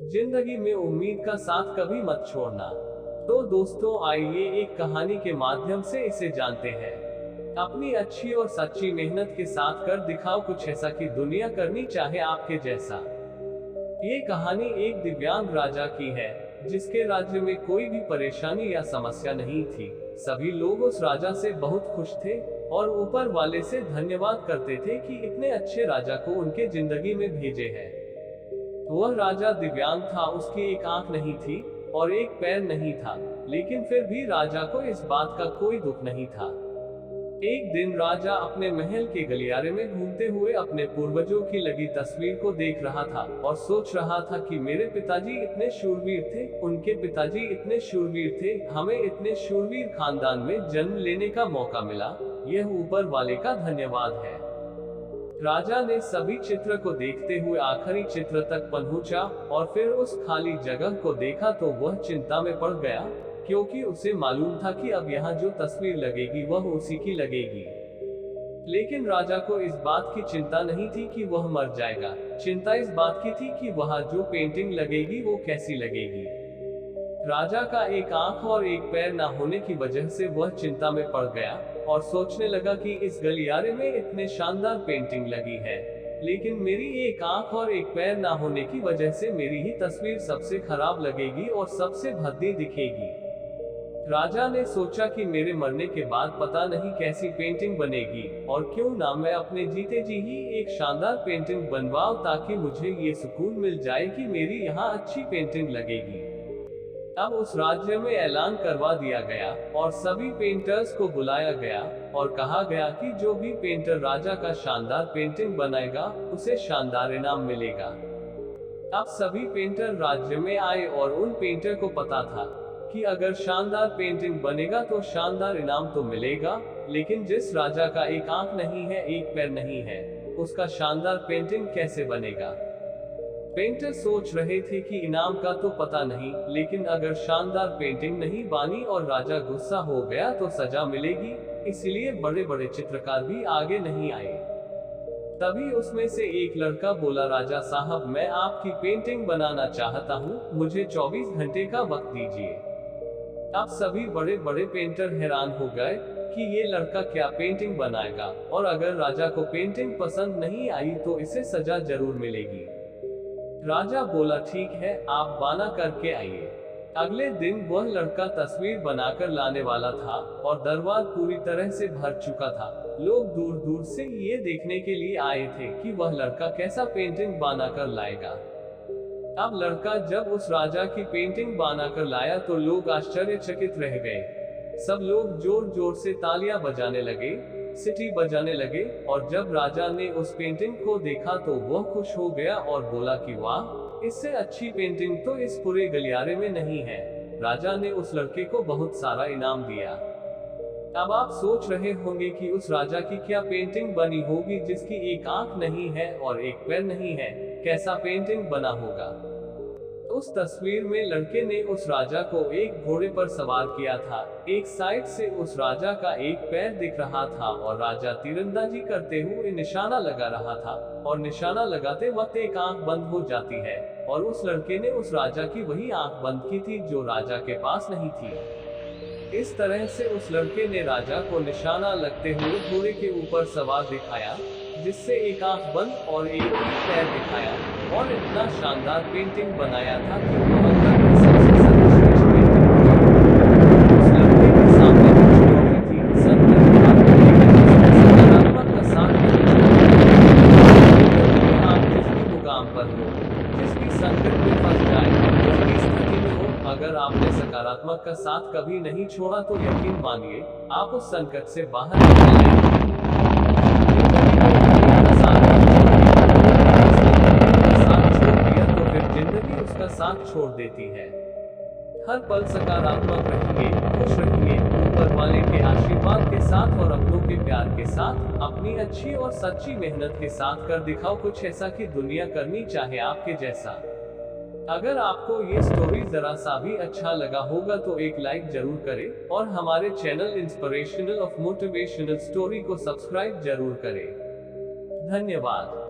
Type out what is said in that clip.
जिंदगी में उम्मीद का साथ कभी मत छोड़ना। तो दोस्तों आइए एक कहानी के माध्यम से इसे जानते हैं। अपनी अच्छी और सच्ची मेहनत के साथ कर दिखाओ कुछ ऐसा कि दुनिया करनी चाहे आपके जैसा। ये कहानी एक दिव्यांग राजा की है, जिसके राज्य में कोई भी परेशानी या समस्या नहीं थी। सभी लोग उस राजा से बहुत खुश थे और ऊपर वाले से धन्यवाद करते थे कि इतने अच्छे राजा को उनके जिंदगी में भेजे है। वह राजा दिव्यांग था, उसकी एक आंख नहीं थी और एक पैर नहीं था, लेकिन फिर भी राजा को इस बात का कोई दुख नहीं था। एक दिन राजा अपने महल के गलियारे में घूमते हुए अपने पूर्वजों की लगी तस्वीर को देख रहा था और सोच रहा था कि मेरे पिताजी इतने शूरवीर थे, उनके पिताजी इतने शूरवीर थे, हमें इतने शूरवीर खानदान में जन्म लेने का मौका मिला। यह ऊपर वाले का धन्यवाद है। राजा ने सभी चित्र को देखते हुए आखिरी चित्र तक पहुंचा और फिर उस खाली जगह को देखा तो वह चिंता में पड़ गया, क्योंकि उसे मालूम था कि अब यहाँ जो तस्वीर लगेगी वह उसी की लगेगी। लेकिन राजा को इस बात की चिंता नहीं थी कि वह मर जाएगा, चिंता इस बात की थी कि वहाँ जो पेंटिंग लगेगी वो कैसी लगेगी। राजा का एक आंख और एक पैर न होने की वजह से वह चिंता में पड़ गया और सोचने लगा कि इस गलियारे में इतने शानदार पेंटिंग लगी है, लेकिन मेरी एक आंख और एक पैर ना होने की वजह से मेरी ही तस्वीर सबसे खराब लगेगी और सबसे भद्दी दिखेगी। राजा ने सोचा कि मेरे मरने के बाद पता नहीं कैसी पेंटिंग बनेगी, और क्यों ना मैं अपने जीते जी ही एक शानदार पेंटिंग बनवाऊं, ताकि मुझे ये सुकून मिल जाए कि मेरी यहाँ अच्छी पेंटिंग लगेगी। अब उस राज्य में ऐलान करवा दिया गया और सभी पेंटर्स को बुलाया गया और कहा गया कि जो भी पेंटर राजा का शानदार पेंटिंग बनाएगा उसे शानदार इनाम मिलेगा। अब सभी पेंटर राज्य में आए और उन पेंटर को पता था कि अगर शानदार पेंटिंग बनेगा तो शानदार इनाम तो मिलेगा, लेकिन जिस राजा का एक आंख नहीं है, एक पैर नहीं है, उसका शानदार पेंटिंग कैसे बनेगा। पेंटर सोच रहे थे कि इनाम का तो पता नहीं, लेकिन अगर शानदार पेंटिंग नहीं बनी और राजा गुस्सा हो गया तो सजा मिलेगी, इसलिए बड़े बड़े चित्रकार भी आगे नहीं आए। तभी उसमें से एक लड़का बोला, राजा साहब मैं आपकी पेंटिंग बनाना चाहता हूँ, मुझे 24 घंटे का वक्त दीजिए। अब सभी बड़े बड़े पेंटर हैरान हो गए कि ये लड़का क्या पेंटिंग बनाएगा, और अगर राजा को पेंटिंग पसंद नहीं आई तो इसे सजा जरूर मिलेगी। राजा बोला, ठीक है, आप बना करके आइए। अगले दिन वह लड़का तस्वीर बनाकर लाने वाला था और दरबार पूरी तरह से भर चुका था। लोग दूर दूर से ये देखने के लिए आए थे कि वह लड़का कैसा पेंटिंग बनाकर लाएगा। अब लड़का जब उस राजा की पेंटिंग बनाकर लाया तो लोग आश्चर्यचकित रह गए। सब लोग जोर जोर से तालियां बजाने लगे, सीटी बजाने लगे, और जब राजा ने उस पेंटिंग को देखा तो वह खुश हो गया और बोला कि वाह, इससे अच्छी पेंटिंग तो इस पूरे गलियारे में नहीं है। राजा ने उस लड़के को बहुत सारा इनाम दिया। अब आप सोच रहे होंगे कि उस राजा की क्या पेंटिंग बनी होगी जिसकी एक आंख नहीं है और एक पैर नहीं है, कैसा पेंटिंग बना होगा। उस तस्वीर में लड़के ने उस राजा को एक घोड़े पर सवार किया था, एक साइड से उस राजा का एक पैर दिख रहा था और राजा तीरंदाजी करते हुए निशाना लगा रहा था, और निशाना लगाते वक्त एक आंख बंद हो जाती है, और उस लड़के ने उस राजा की वही आंख बंद की थी जो राजा के पास नहीं थी। इस तरह से उस लड़के ने राजा को निशाना लगते हुए घोड़े के ऊपर सवार दिखाया, जिससे एक आंख बंद और एक ही पैर दिखाया, और इतना शानदार पेंटिंग बनाया था कि वह तक की सबसे सर्वश्रेष्ठ पेंटिंग। उस लड़के के सामने कुछ चुनौती थी, सकारात्मक का साथ आप जिसकी मुकाम पर हो, जिसकी संकट में फंस जाए, जिसकी स्थिति में हो, अगर आपने सकारात्मक का साथ कभी नहीं छोड़ा तो यकीन मानिए आप उस संकट से बाहर निकलेंगे। साथ छोड़ देती है। हर पल सकारात्मक रहिए, खुश रहिए, ऊपर वाले के आशीर्वाद के साथ और अपनों के प्यार के साथ, अपनी अच्छी और सच्ची मेहनत के साथ कर दिखाओ कुछ ऐसा कि दुनिया करनी चाहे आपके जैसा। अगर आपको ये स्टोरी जरा सा भी अच्छा लगा होगा तो एक लाइक जरूर करें और हमारे channel inspirational of motivational story को सब्सक्राइब जरूर करें। धन्यवाद।